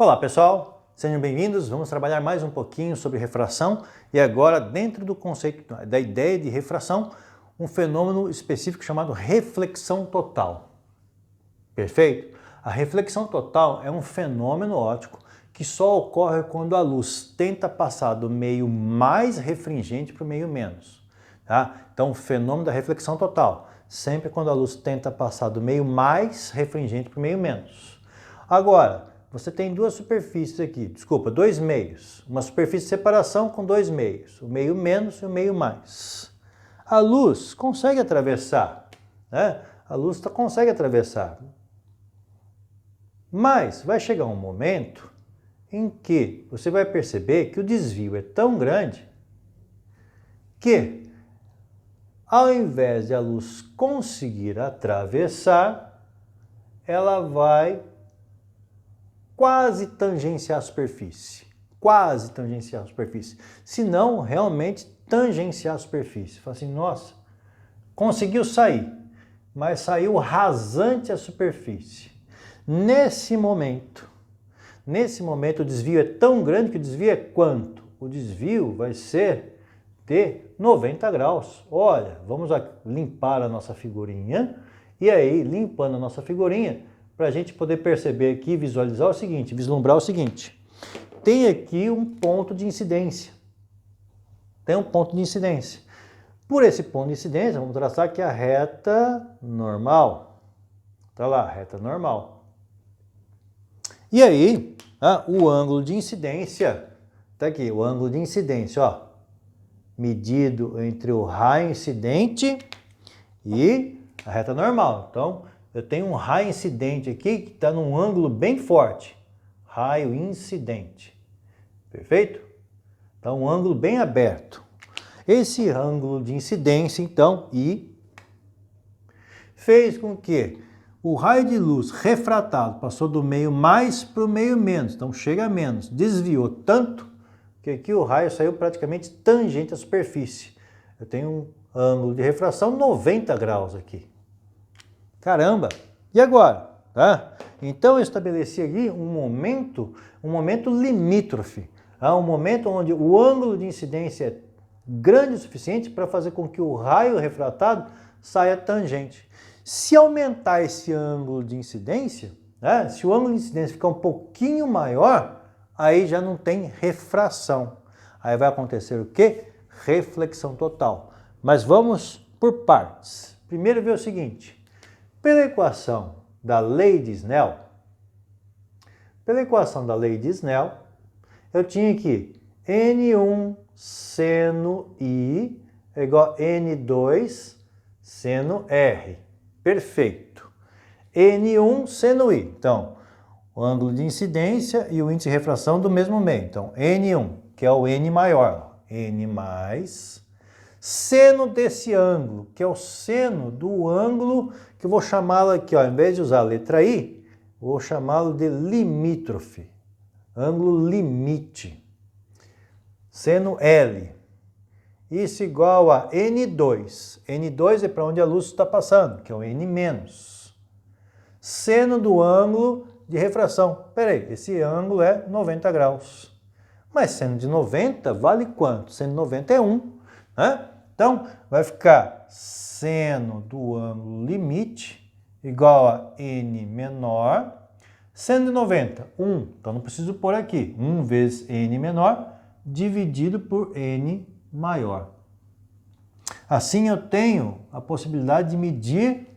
Olá pessoal, sejam bem-vindos. Vamos trabalhar mais um pouquinho sobre refração e agora dentro do conceito da ideia de refração, um fenômeno específico chamado reflexão total. Perfeito? A reflexão total é um fenômeno óptico que só ocorre quando a luz tenta passar do meio mais refringente para o meio menos. Tá? Então o fenômeno da reflexão total, sempre quando a luz tenta passar do meio mais refringente para o meio menos. Agora, você tem duas superfícies aqui, dois meios. Uma superfície de separação com dois meios, o meio menos e o meio mais. A luz consegue atravessar, né? A luz consegue atravessar. Mas vai chegar um momento em que você vai perceber que o desvio é tão grande que, ao invés de a luz conseguir atravessar, ela vai quase tangenciar a superfície. Quase tangenciar a superfície. Se não, realmente tangenciar a superfície. Fala assim, nossa, conseguiu sair, mas saiu rasante a superfície. Nesse momento o desvio é tão grande que o desvio é quanto? O desvio vai ser de 90 graus. Olha, vamos limpar a nossa figurinha. E aí, limpando a nossa figurinha, para a gente poder perceber aqui, visualizar o seguinte, vislumbrar o seguinte. Tem aqui um ponto de incidência. Tem um ponto de incidência. Por esse ponto de incidência, vamos traçar aqui a reta normal. Tá lá, reta normal. E aí, o ângulo de incidência, tá aqui, o ângulo de incidência, ó, medido entre o raio incidente e a reta normal. Então, eu tenho um raio incidente aqui que está num ângulo bem forte. Raio incidente. Perfeito? Então, um ângulo bem aberto. Esse ângulo de incidência, então, I, fez com que o raio de luz refratado passou do meio mais para o meio menos. Então, chega a menos. Desviou tanto que aqui o raio saiu praticamente tangente à superfície. Eu tenho um ângulo de refração 90 graus aqui. Caramba! E agora? Tá? Então eu estabeleci aqui um momento limítrofe. Um momento onde o ângulo de incidência é grande o suficiente para fazer com que o raio refratado saia tangente. Se aumentar esse ângulo de incidência, né, se o ângulo de incidência ficar um pouquinho maior, aí já não tem refração. Aí vai acontecer o quê? Reflexão total. Mas vamos por partes. Primeiro ver o seguinte. Pela equação da lei de Snell, eu tinha que N1 seno I é igual a N2 seno R. Perfeito. N1 seno I. Então, o ângulo de incidência e o índice de refração do mesmo meio. Então, N1, que é o N maior, N mais, seno desse ângulo, que é o seno do ângulo, que eu vou chamá-lo aqui, ó, ao invés de usar a letra I, vou chamá-lo de limítrofe, ângulo limite, seno L. Isso igual a N2. N2 é para onde a luz está passando, que é o N menos. Seno do ângulo de refração. Peraí, esse ângulo é 90 graus. Mas seno de 90 vale quanto? Seno de 90 é 1. Né? Então, vai ficar seno do ângulo limite igual a N menor. Seno de 90, 1. Então, não preciso pôr aqui. 1 vezes N menor dividido por N maior. Assim, eu tenho a possibilidade de medir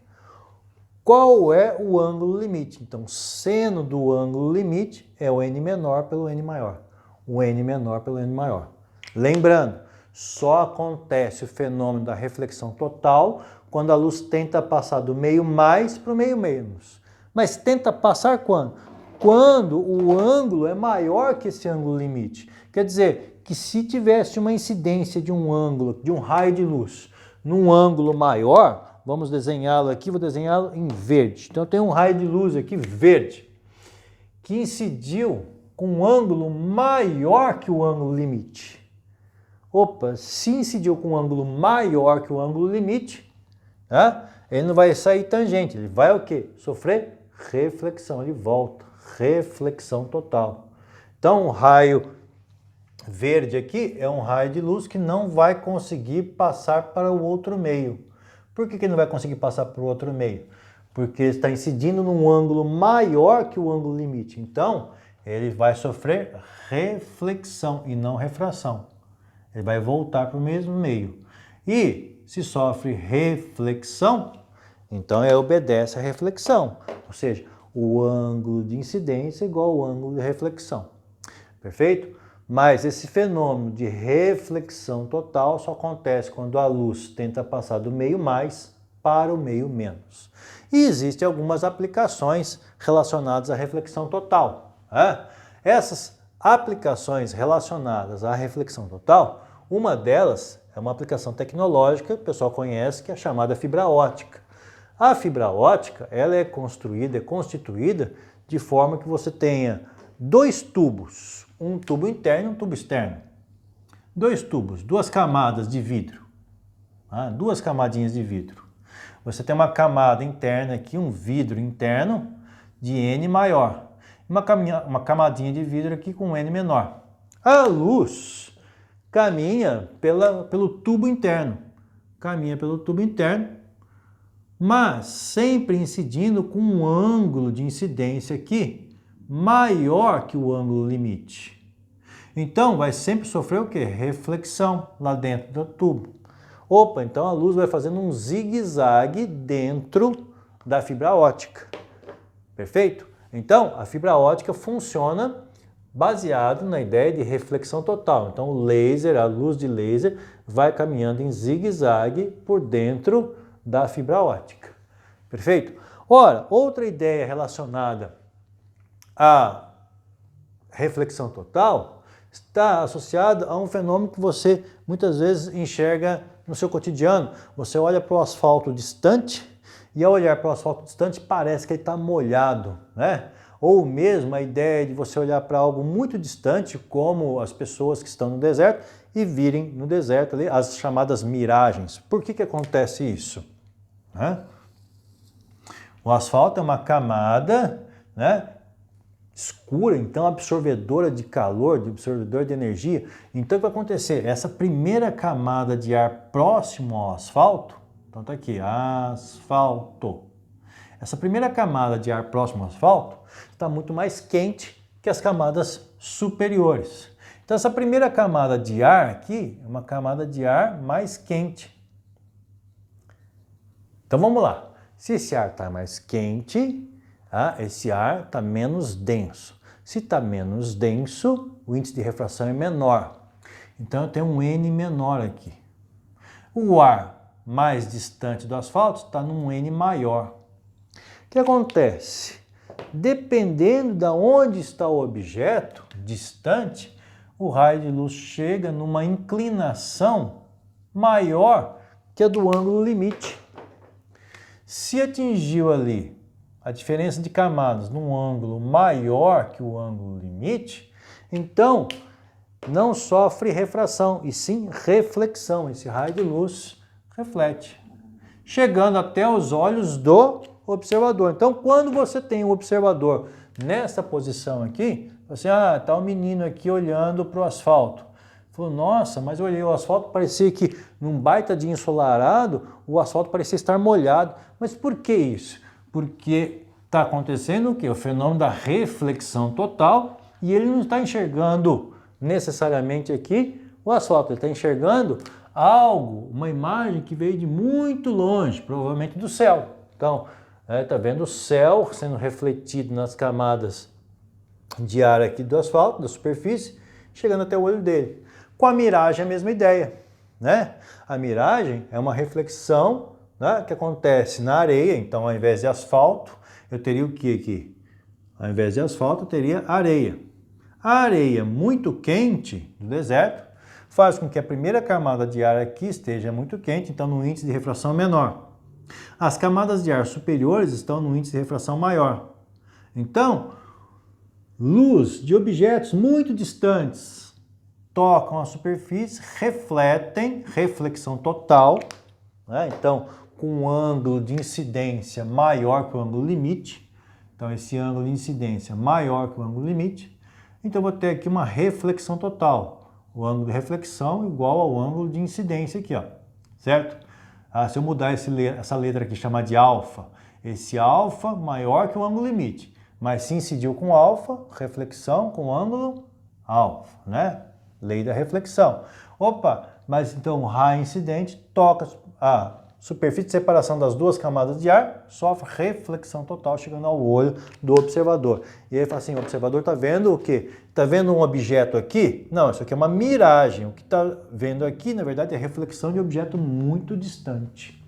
qual é o ângulo limite. Então, seno do ângulo limite é o N menor pelo N maior. O N menor pelo N maior. Lembrando, só acontece o fenômeno da reflexão total quando a luz tenta passar do meio mais para o meio menos. Mas tenta passar quando? Quando o ângulo é maior que esse ângulo limite. Quer dizer que se tivesse uma incidência de um ângulo, de um raio de luz, num ângulo maior, vamos desenhá-lo aqui, vou desenhá-lo em verde. Então eu tenho um raio de luz aqui verde, que incidiu com um ângulo maior que o ângulo limite. Opa, se incidiu com um ângulo maior que o ângulo limite, ele não vai sair tangente, ele vai o quê? Sofrer reflexão, ele volta, reflexão total. Então, o raio verde aqui é um raio de luz que não vai conseguir passar para o outro meio. Por que não vai conseguir passar para o outro meio? Porque está incidindo num ângulo maior que o ângulo limite. Então, ele vai sofrer reflexão e não refração. Ele vai voltar para o mesmo meio. E se sofre reflexão, então obedece à reflexão. Ou seja, o ângulo de incidência é igual ao ângulo de reflexão. Perfeito? Mas esse fenômeno de reflexão total só acontece quando a luz tenta passar do meio mais para o meio menos. E existem algumas aplicações relacionadas à reflexão total. Essas aplicações relacionadas à reflexão total, uma delas é uma aplicação tecnológica que o pessoal conhece, que é a chamada fibra ótica. A fibra ótica, ela é constituída de forma que você tenha dois tubos, um tubo interno e um tubo externo. Dois tubos, duas camadas de vidro, duas camadinhas de vidro. Você tem uma camada interna aqui, um vidro interno de N maior, uma camadinha de vidro aqui com N menor. A luz caminha pelo tubo interno, mas sempre incidindo com um ângulo de incidência aqui maior que o ângulo limite. Então, vai sempre sofrer o quê? Reflexão lá dentro do tubo. Então a luz vai fazendo um zigue-zague dentro da fibra ótica. Perfeito? Então, a fibra ótica funciona baseado na ideia de reflexão total. Então, o laser, a luz de laser, vai caminhando em zigue-zague por dentro da fibra ótica. Perfeito? Ora, outra ideia relacionada à reflexão total está associada a um fenômeno que você muitas vezes enxerga no seu cotidiano. Você olha para o asfalto distante e ao olhar para o asfalto distante parece que ele está molhado, né? Ou mesmo a ideia de você olhar para algo muito distante, como as pessoas que estão no deserto, e virem no deserto ali as chamadas miragens. Por que acontece isso? O asfalto é uma camada, escura, então absorvedora de calor, absorvedora de energia. Então o que vai acontecer? Essa primeira camada de ar próximo ao asfalto, então está aqui, asfalto. Essa primeira camada de ar próximo ao asfalto está muito mais quente que as camadas superiores. Então essa primeira camada de ar aqui é uma camada de ar mais quente. Então vamos lá. Se esse ar está mais quente, esse ar está menos denso. Se está menos denso, o índice de refração é menor. Então eu tenho um N menor aqui. O ar mais distante do asfalto está num N maior. O que acontece? Dependendo de onde está o objeto distante, o raio de luz chega numa inclinação maior que a do ângulo limite. Se atingiu ali a diferença de camadas num ângulo maior que o ângulo limite, então não sofre refração, e sim reflexão. Esse raio de luz reflete, chegando até os olhos do observador. Então, quando você tem um observador nessa posição aqui, você, está um menino aqui olhando para o asfalto. Falou, nossa, mas eu olhei o asfalto, parecia que num baita dia ensolarado, o asfalto parecia estar molhado. Mas por que isso? Porque está acontecendo o quê? O fenômeno da reflexão total, e ele não está enxergando necessariamente aqui o asfalto, ele está enxergando algo, uma imagem que veio de muito longe, provavelmente do céu. Então, está vendo o céu sendo refletido nas camadas de ar aqui do asfalto, da superfície, chegando até o olho dele. Com a miragem é a mesma ideia, A miragem é uma reflexão, que acontece na areia. Então, ao invés de asfalto, eu teria o que aqui? Ao invés de asfalto, eu teria areia. A areia muito quente do deserto faz com que a primeira camada de ar aqui esteja muito quente, então no índice de refração menor. As camadas de ar superiores estão no índice de refração maior. Então, luz de objetos muito distantes tocam a superfície, refletem, reflexão total, então com um ângulo de incidência maior que o ângulo limite. Então, esse ângulo de incidência maior que o ângulo limite. Então, eu vou ter aqui uma reflexão total. O ângulo de reflexão igual ao ângulo de incidência aqui, ó, certo? Se eu mudar essa letra aqui, chamar de alfa, esse alfa maior que o ângulo limite. Mas se incidiu com alfa, reflexão com ângulo alfa, né? Lei da reflexão. Opa, mas então o raio incidente toca a superfície de separação das duas camadas de ar, sofre reflexão total chegando ao olho do observador. E aí fala assim, o observador está vendo o quê? Está vendo um objeto aqui? Não, isso aqui é uma miragem. O que está vendo aqui, na verdade, é reflexão de objeto muito distante.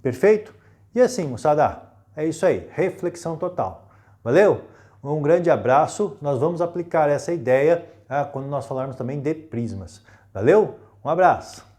Perfeito? E assim, moçada, é isso aí, reflexão total. Valeu? Um grande abraço. Nós vamos aplicar essa ideia quando nós falarmos também de prismas. Valeu? Um abraço.